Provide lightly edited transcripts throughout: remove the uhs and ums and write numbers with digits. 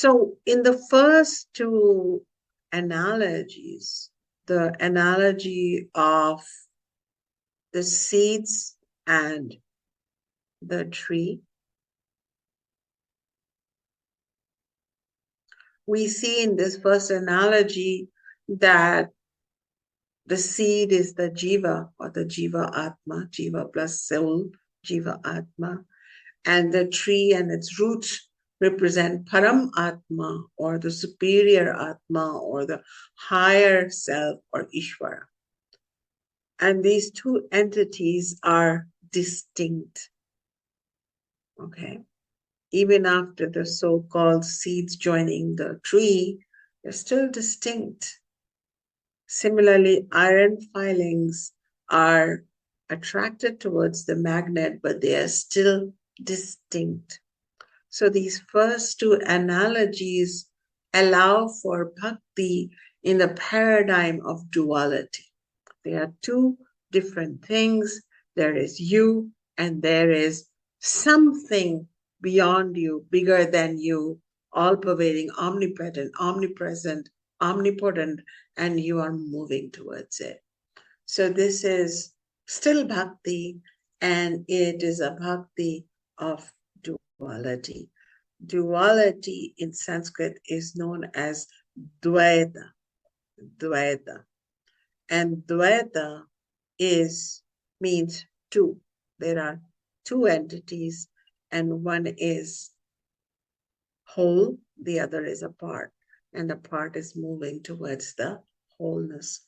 So in the first two analogies, the analogy of the seeds and the tree, we see in this first analogy that the seed is the jiva or the jiva atma, jiva plus soul, jiva atma, and the tree and its roots represent param atma or the superior atma or the higher self or Ishwara. And these two entities are distinct. Okay. Even after the so-called seeds joining the tree, they're still distinct. Similarly, iron filings are attracted towards the magnet, but they are still distinct. So these first two analogies allow for bhakti in the paradigm of duality. There are two different things. There is you and there is something beyond you, bigger than you, all-pervading, omnipresent, omnipotent, and you are moving towards it. So this is still bhakti, and it is a bhakti of duality. Duality in Sanskrit is known as dvaita, dvaita. And dvaita means two. There are two entities, and one is whole, the other is a part, and the part is moving towards the wholeness.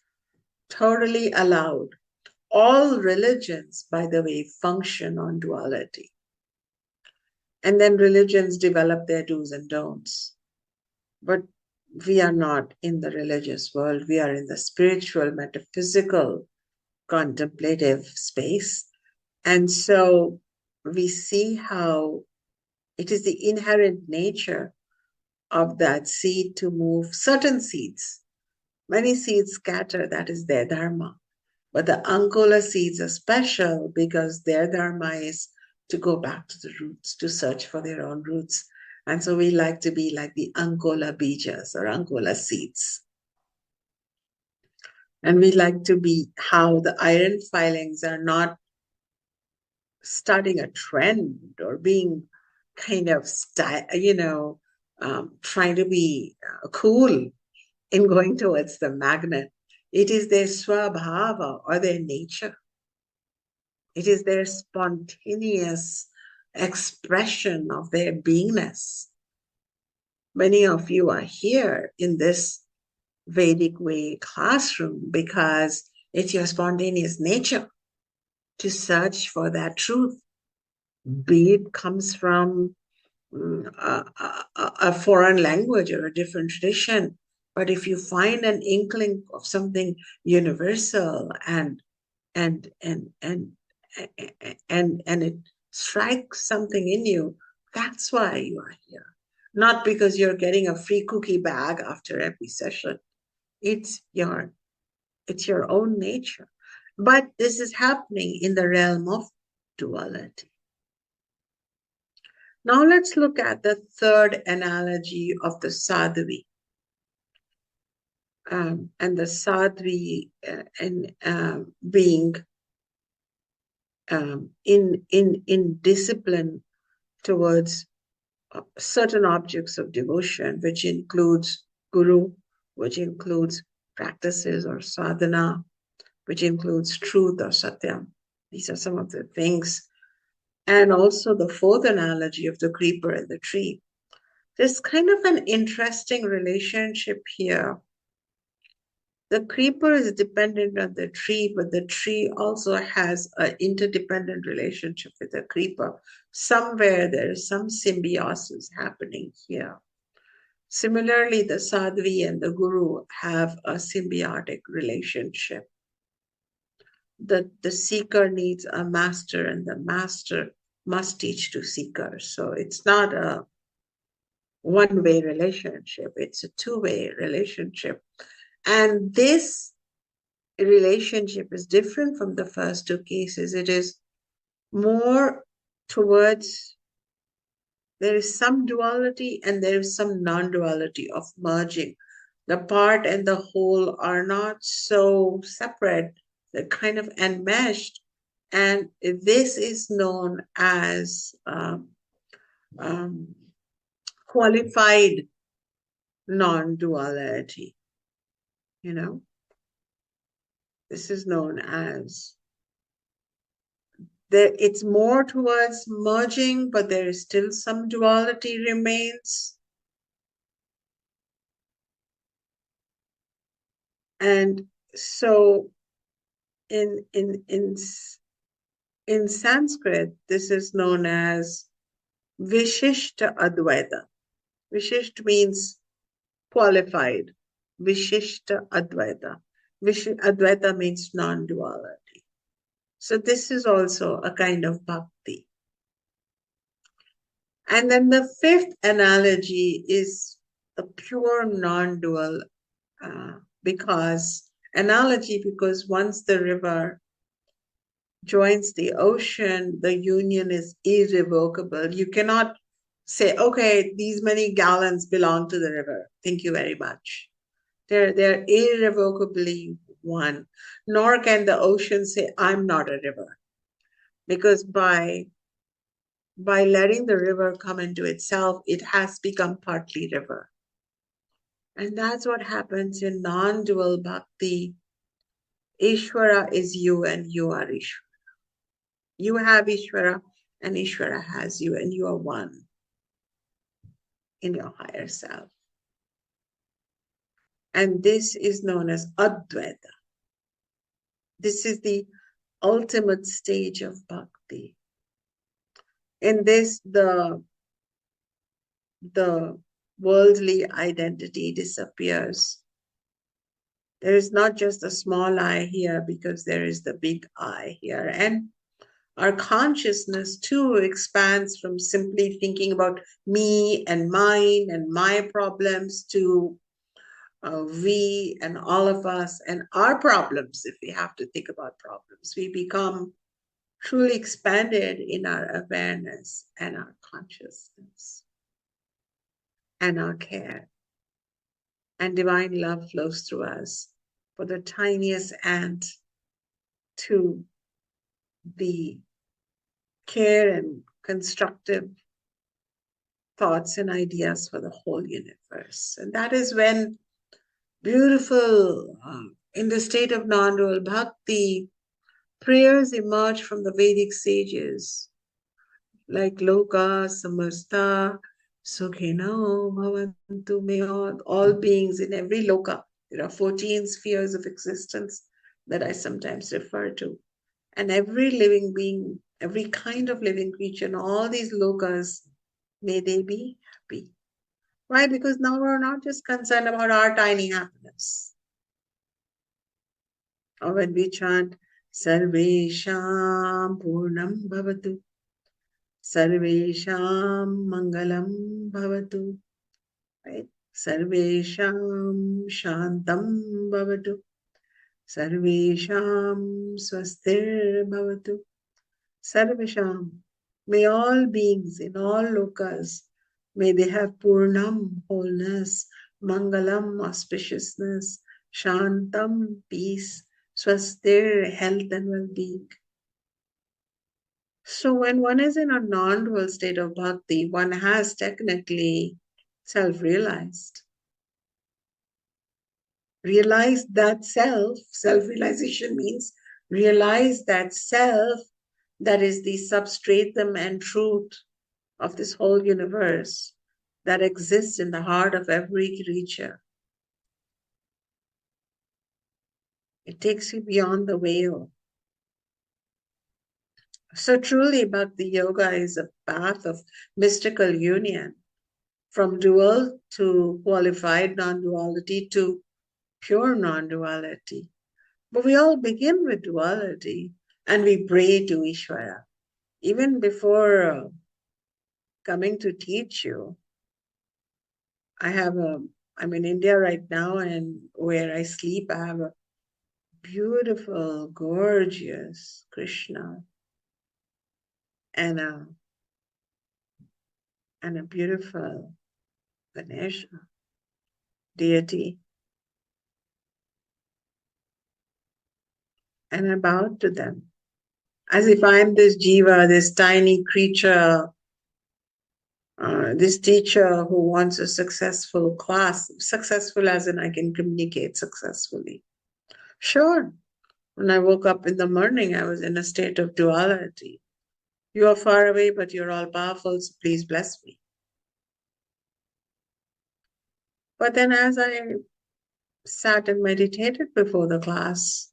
Totally allowed. All religions, by the way, function on duality. And then religions develop their do's and don'ts. But we are not in the religious world. We are in the spiritual, metaphysical, contemplative space. And so we see how it is the inherent nature of that seed to move. Certain seeds, many seeds scatter, that is their dharma. But the Ankola seeds are special because their dharma is to go back to the roots, to search for their own roots. And so we like to be like the Ankola bijas or Ankola seeds. And we like to be how the iron filings are not starting a trend or being kind of, trying to be cool in going towards the magnet. It is their swabhava or their nature. It is their spontaneous expression of their beingness. Many of you are here in this Vedic way classroom because it's your spontaneous nature to search for that truth. Be it comes from a foreign language or a different tradition, but if you find an inkling of something universal and it strikes something in you, that's why you are here. Not because you're getting a free cookie bag after every session. It's your own nature. But this is happening in the realm of duality. Now let's look at the third analogy of the Sadhavi. And the Sadhavi being in discipline towards certain objects of devotion, which includes guru, which includes practices or sadhana, which includes truth or satyam. These are some of the things. And also the fourth analogy of the creeper and the tree. There's kind of an interesting relationship here. The creeper is dependent on the tree, but the tree also has an interdependent relationship with the creeper. Somewhere there is some symbiosis happening here. Similarly, the Sadhavi and the Guru have a symbiotic relationship. The seeker needs a master, and the master must teach to seekers. So it's not a one-way relationship, it's a two-way relationship. And this relationship is different from the first two cases. It is more towards There is some duality and there is some non-duality of merging. The part and the whole are not so separate, they're kind of enmeshed. And this is known as um, qualified non-duality. You know, this is known as it's more towards merging, but there is still some duality remains. And so in Sanskrit, this is known as Vishishta Advaita. Vishisht means qualified. Vishishta Advaita. Advaita means non-duality. So this is also a kind of bhakti. And then the fifth analogy is a pure non-dual because once the river joins the ocean, the union is irrevocable. You cannot say, okay, these many gallons belong to the river. Thank you very much. They're irrevocably one. Nor can the ocean say, I'm not a river. Because by letting the river come into itself, it has become partly river. And that's what happens in non-dual bhakti. Ishwara is you and you are Ishwara. You have Ishwara and Ishwara has you and you are one in your higher self. And this is known as Advaita. This is the ultimate stage of bhakti. In this, the worldly identity disappears. There is not just a small I here because there is the big I here. And our consciousness too expands from simply thinking about me and mine and my problems to we and all of us and our problems. If we have to think about problems, we become truly expanded in our awareness and our consciousness and our care. And divine love flows through us for the tiniest ant to the care and constructive thoughts and ideas for the whole universe. And that is when beautiful, in the state of non-dual bhakti, prayers emerge from the Vedic sages, like Loka, Samasta, Sukhino, Bhavantu, may all beings in every loka. There are 14 spheres of existence that I sometimes refer to. And every living being, every kind of living creature in all these lokas, may they be happy. Why? Because now we're not just concerned about our tiny happiness. Or when we chant, Sarvesham Purnam Bhavatu, Sarvesham Mangalam Bhavatu, right? Sarvesham Shantam Bhavatu, Sarvesham Swastir Bhavatu, Sarvesham. May all beings in all lokas, may they have Purnam, wholeness, Mangalam, auspiciousness, Shantam, peace, Swastir, health and well-being. So when one is in a non-dual state of bhakti, one has technically self-realized. Realize that self-realization means realize that self that is the substratum and truth of this whole universe that exists in the heart of every creature. It takes you beyond the veil. So truly, Bhakti Yoga is a path of mystical union, from dual to qualified non-duality to pure non-duality. But we all begin with duality and we pray to Ishwara. Even before coming to teach you, I'm in India right now, and where I sleep, I have a beautiful, gorgeous Krishna and and a beautiful Ganesha deity. And I bowed to them as if I'm this jiva, this tiny creature, this teacher who wants a successful class, successful as in I can communicate successfully. Sure. When I woke up in the morning, I was in a state of duality. You are far away, but you're all powerful, so please bless me. But then as I sat and meditated before the class,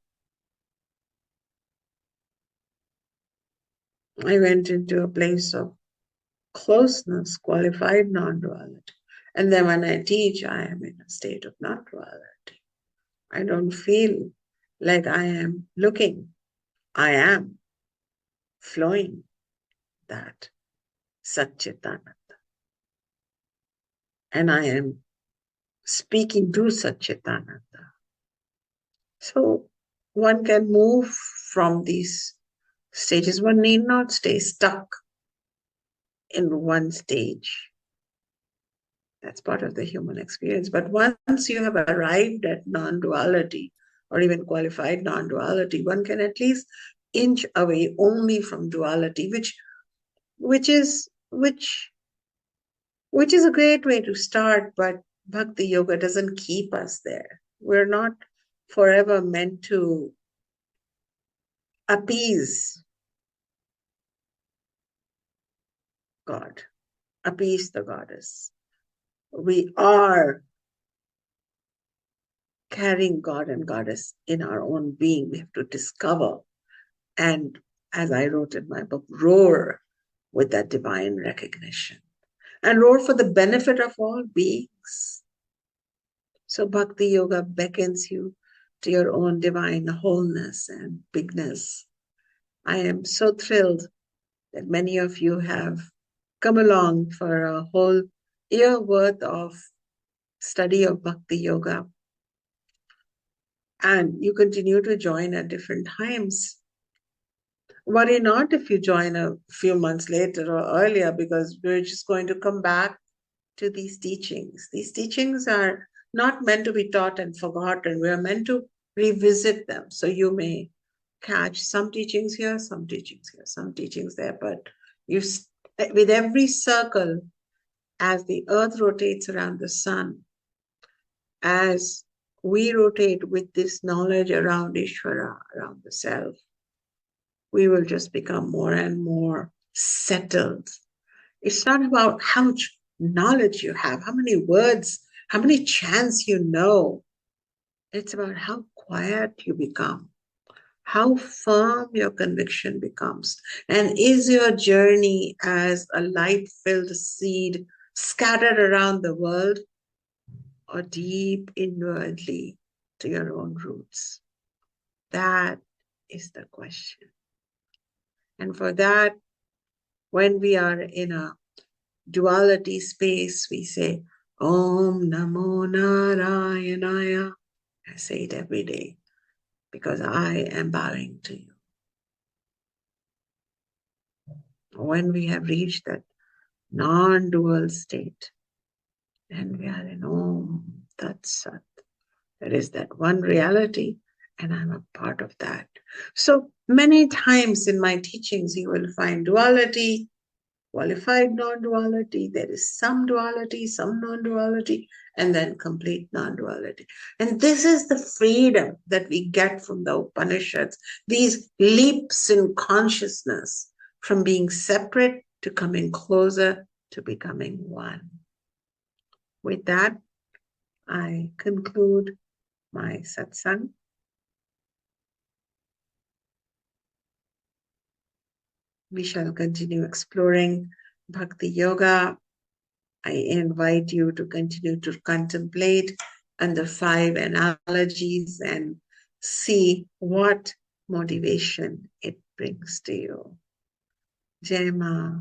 I went into a place of closeness, qualified non-duality. And then when I teach, I am in a state of non-duality. I don't feel like I am looking. I am flowing that Satchitananda. And I am speaking to Satchitananda. So one can move from these stages. One need not stay stuck in one stage. That's part of the human experience. But once you have arrived at non-duality or even qualified non-duality, one can at least inch away only from duality, which is a great way to start, but Bhakti Yoga doesn't keep us there. We're not forever meant to appease God, appease the goddess. We are carrying God and goddess in our own being. We have to discover and, as I wrote in my book, roar with that divine recognition and roar for the benefit of all beings. So Bhakti Yoga beckons you to your own divine wholeness and bigness. I am so thrilled that many of you have come along for a whole year worth of study of Bhakti Yoga. And you continue to join at different times. Worry not if you join a few months later or earlier, because we're just going to come back to these teachings. These teachings are not meant to be taught and forgotten. We are meant to revisit them. So you may catch some teachings here, some teachings here, some teachings there, but you, with every circle, as the earth rotates around the sun, as we rotate with this knowledge around Ishwara, around the self, we will just become more and more settled. It's not about how much knowledge you have, how many words, how many chants you know. It's about how quiet you become, how firm your conviction becomes. And is your journey as a light-filled seed scattered around the world, or deep inwardly to your own roots? That is the question. And for that, when we are in a duality space, we say, Om Namo Narayanaya. I say it every day because I am bowing to you. When we have reached that non-dual state, then we are in Om Tat Sat. There is that one reality, and I'm a part of that. So many times in my teachings, you will find duality, qualified non-duality, there is some duality, some non-duality, and then complete non-duality. And this is the freedom that we get from the Upanishads, these leaps in consciousness from being separate to coming closer to becoming one. With that, I conclude my satsang. We shall continue exploring Bhakti Yoga. I invite you to continue to contemplate under 5 analogies and see what motivation it brings to you. Jai Ma.